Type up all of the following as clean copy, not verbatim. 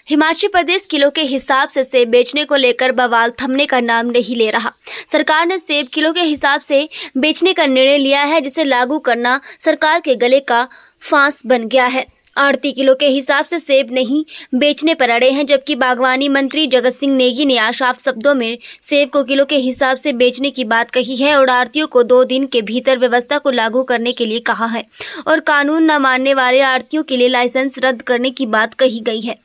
Himachal Pradesh kilo के हिसाब से सेब बेचने को लेकर बवाल थमने का नाम नहीं ले रहा। सरकार ने सेब किलो के हिसाब से बेचने का निर्णय लिया है, जिसे लागू करना सरकार के गले का फांस बन गया है। आढ़ती किलो के हिसाब से सेब नहीं बेचने पर अड़े हैं, जबकि बागवानी मंत्री जगत सिंह नेगी ने आज साफ शब्दों में सेब को किलो के हिसाब से बेचने की बात कही है और आढ़तियों को 2 दिन के भीतर व्यवस्था को लागू करने के लिए कहा है और कानून न मानने वाले आढ़तियों के लिए लाइसेंस रद्द करने की बात कही गई है।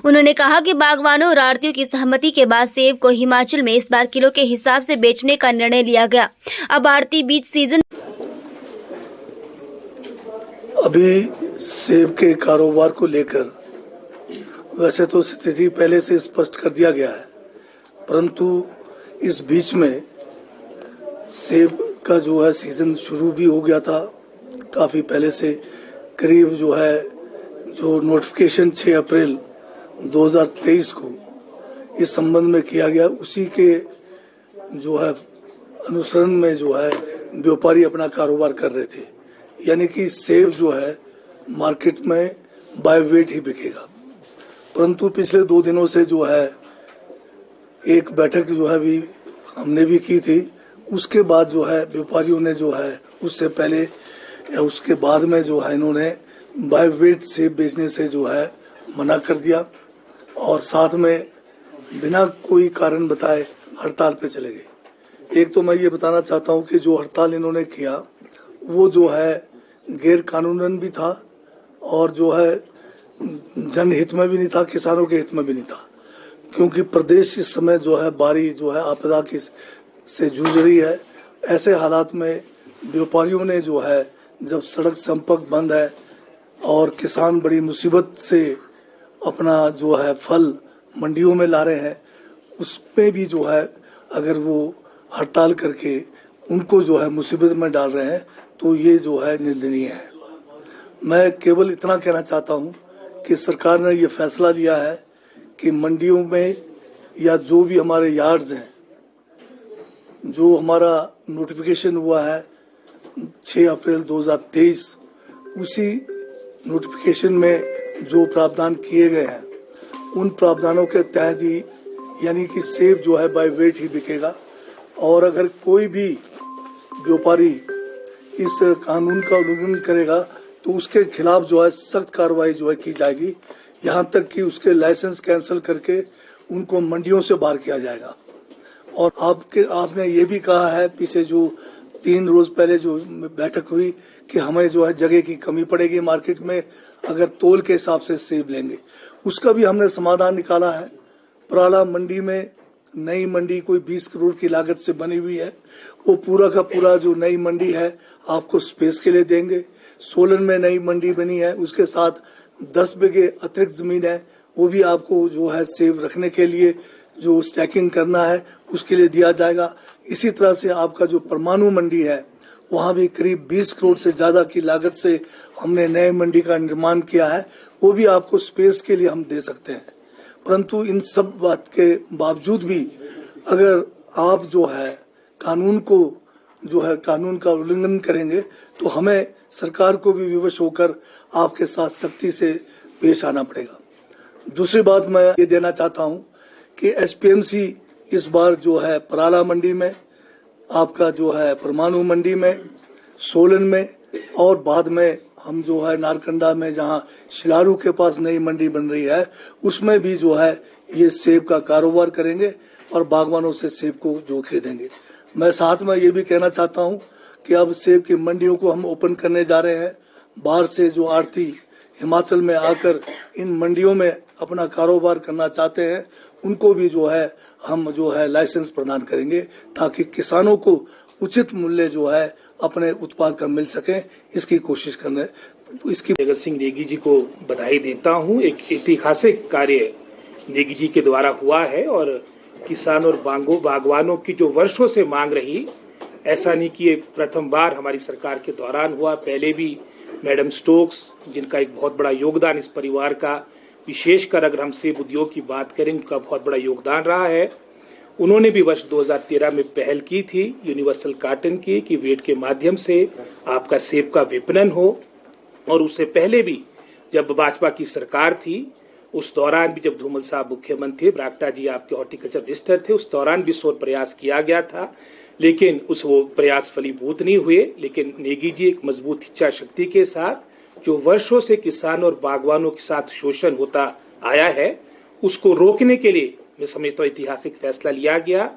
उन्होंने कहा कि बागवानों और आढ़तियों की सहमति के बाद सेब को हिमाचल में इस बार किलो के हिसाब से बेचने का निर्णय लिया गया। अब आढ़ती बीज सीजन अभी सेब के कारोबार को लेकर वैसे तो स्थिति पहले से स्पष्ट कर दिया गया है, परंतु इस बीच में सेब का जो है सीजन शुरू भी हो गया था काफी पहले से। करीब जो नोटिफिकेशन 6 अप्रैल 2023 को इस संबंध में किया गया, उसी के अनुसरण में व्यापारी अपना कारोबार कर रहे थे। यानी कि सेब मार्केट में बाय वेट ही बिकेगा। परंतु पिछले 2 दिनों से एक बैठक भी हमने भी की थी। उसके बाद व्यापारियों ने उससे पहले या उसके बाद में इन्होंने बाय वेट सेब बेचने से मना कर दिया और साथ में बिना कोई कारण बताए हड़ताल पे चले गए। एक तो मैं ये बताना चाहता हूँ कि जो हड़ताल इन्होंने किया वो गैर कानूनन भी था और जनहित में भी नहीं था, किसानों के हित में भी नहीं था, क्योंकि प्रदेश इस समय बारी आपदा की से जूझ रही है। ऐसे हालात में व्यापारियों ने जब सड़क संपर्क बंद है और किसान बड़ी मुसीबत से अपना फल मंडियों में ला रहे हैं, उसमें भी अगर वो हड़ताल करके उनको मुसीबत में डाल रहे हैं तो ये निंदनीय है। मैं केवल इतना कहना चाहता हूं कि सरकार ने ये फैसला लिया है कि मंडियों में या जो भी हमारे यार्ड्स हैं, जो हमारा नोटिफिकेशन हुआ है 6 अप्रैल 2023, उसी नोटिफिकेशन में जो प्रावधान किए गए हैं उन प्रावधानों के तहत ही यानी कि सेब बाय वेट ही बिकेगा। और अगर कोई भी व्यापारी इस कानून का उल्लंघन करेगा तो उसके खिलाफ सख्त कार्रवाई की जाएगी, यहाँ तक कि उसके लाइसेंस कैंसिल करके उनको मंडियों से बाहर किया जाएगा। और आपने ये भी कहा है पीछे 3 रोज पहले बैठक हुई कि हमें जगह की कमी पड़ेगी मार्केट में अगर तोल के हिसाब से सेब लेंगे। उसका भी हमने समाधान निकाला है। पराला मंडी में नई मंडी कोई 20 करोड़ की लागत से बनी हुई है, वो पूरा का पूरा जो नई मंडी है आपको स्पेस के लिए देंगे। सोलन में नई मंडी बनी है, उसके साथ 10 बीघे अतिरिक्त जमीन है, वो भी आपको सेब रखने के लिए जो स्टैकिंग करना है उसके लिए दिया जाएगा। इसी तरह से आपका जो परमाणु मंडी है वहाँ भी करीब 20 करोड़ से ज्यादा की लागत से हमने नए मंडी का निर्माण किया है, वो भी आपको स्पेस के लिए हम दे सकते हैं। परंतु इन सब बात के बावजूद भी अगर आप कानून को कानून का उल्लंघन करेंगे तो हमें सरकार को भी विवश होकर आपके साथ सख्ती से पेश आना पड़ेगा। दूसरी बात मैं ये देना चाहता हूँ कि एसपीएमसी इस बार पराला मंडी में, आपका परमाणु मंडी में, सोलन में और बाद में हम नारकंडा में जहाँ शिलारू के पास नई मंडी बन रही है उसमें भी ये सेब का कारोबार करेंगे और बागवानों से सेब को खरीदेंगे। मैं साथ में ये भी कहना चाहता हूँ कि अब सेब की मंडियों को हम ओपन करने जा रहे हैं। बाहर से जो आढ़ती हिमाचल में आकर इन मंडियों में अपना कारोबार करना चाहते हैं उनको भी हम लाइसेंस प्रदान करेंगे ताकि किसानों को उचित मूल्य अपने उत्पाद का मिल सके, इसकी कोशिश करने इसकी। जगत सिंह नेगी जी को बधाई देता हूं। एक ऐतिहासिक कार्य नेगी जी के द्वारा हुआ है और किसान और बागवानों की जो वर्षों से मांग रही, ऐसा नहीं कि ये प्रथम बार हमारी सरकार के दौरान हुआ। पहले भी मैडम स्टोक्स, जिनका एक बहुत बड़ा योगदान इस परिवार का, विशेषकर अगर हम सेब उद्योग की बात करें, उनका बहुत बड़ा योगदान रहा है। उन्होंने भी वर्ष 2013 में पहल की थी यूनिवर्सल कार्टन की कि वेट के माध्यम से आपका सेब का विपणन हो। और उससे पहले भी जब भाजपा की सरकार थी उस दौरान भी जब धूमल साहब मुख्यमंत्री, बरागटा जी आपके हॉर्टिकल्चर मिनिस्टर थे, उस दौरान भी शोध प्रयास किया गया था, लेकिन वो प्रयास फलीभूत नहीं हुए। लेकिन नेगी जी एक मजबूत इच्छा शक्ति के साथ जो वर्षों से किसानों और बागवानों के साथ शोषण होता आया है, उसको रोकने के लिए मैं समझता हूं ऐतिहासिक फैसला लिया गया।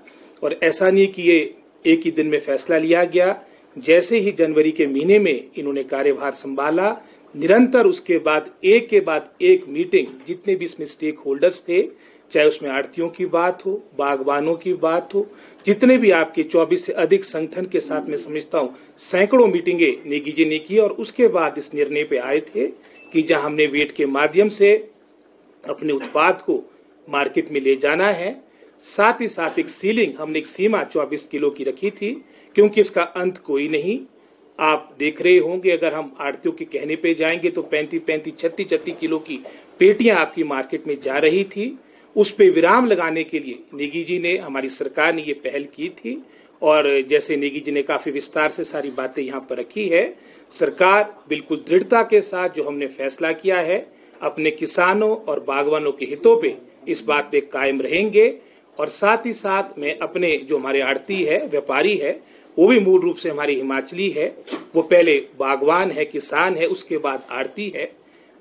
और ऐसा नहीं कि ये एक ही दिन में फैसला लिया गया। जैसे ही जनवरी के महीने में इन्होंने कार्यभार संभाला, निरंतर उसके बाद एक मीटिंग, जितने भी इसमें स्टेक होल्डर्स थे, चाहे उसमें आड़तियों की बात हो, बागवानों की बात हो, जितने भी आपके 24 से अधिक संगठन के साथ मैं समझता हूं सैकड़ों मीटिंगें नेगी जी ने की। और उसके बाद इस निर्णय पे आए थे कि जहां हमने वेट के माध्यम से अपने उत्पाद को मार्केट में ले जाना है, साथ ही साथ एक सीलिंग, हमने एक सीमा 24 किलो की रखी थी, क्योंकि इसका अंत कोई नहीं। आप देख रहे होंगे, अगर हम आड़तियों के कहने पे जाएंगे तो 36 किलो की पेटियां आपकी मार्केट में जा रही थी। उस पे विराम लगाने के लिए नेगी जी ने, हमारी सरकार ने ये पहल की थी। और जैसे नेगी जी ने काफी विस्तार से सारी बातें यहाँ पर रखी है, सरकार बिल्कुल दृढ़ता के साथ जो हमने फैसला किया है, अपने किसानों और बागवानों के हितों पे इस बात पे कायम रहेंगे। और साथ ही साथ में अपने जो हमारे आड़ती है, व्यापारी है, वो भी मूल रूप से हमारी हिमाचली है, वो पहले बागवान है, किसान है, उसके बाद आड़ती है,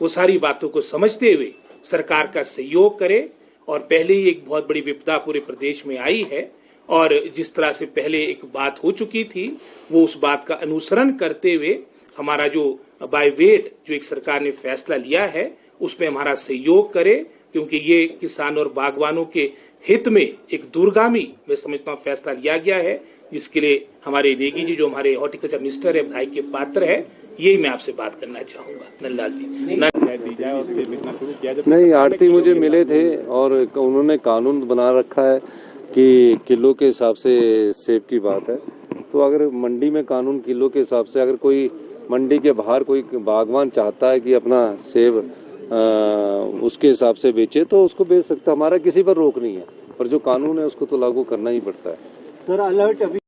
वो सारी बातों को समझते हुए सरकार का सहयोग करे। और पहले ही एक बहुत बड़ी विपदा पूरे प्रदेश में आई है, और जिस तरह से पहले एक बात हो चुकी थी, वो उस बात का अनुसरण करते हुए हमारा जो बाय वेट जो एक सरकार ने फैसला लिया है, उसमें हमारा सहयोग करे, क्योंकि ये किसान और बागवानों के हित में एक दूरगामी मैं समझता हूँ फैसला लिया गया है, जिसके लिए हमारे नेगी जी जो हमारे हॉर्टिकल्चर मिनिस्टर है, बधाई के पात्र है। यही मैं आपसे बात करना चाहूंगा। नंदलाल जी नहीं, आड़ती मुझे मिले थे और उन्होंने कानून बना रखा है कि किलो के हिसाब से सेब की बात है। तो अगर मंडी में कानून किलो के हिसाब से, अगर कोई मंडी के बाहर कोई बागवान चाहता है कि अपना सेब उसके हिसाब से बेचे तो उसको बेच सकता है, हमारा किसी पर रोक नहीं है, पर जो कानून है उसको तो लागू करना ही पड़ता है। सर अलर्ट अभी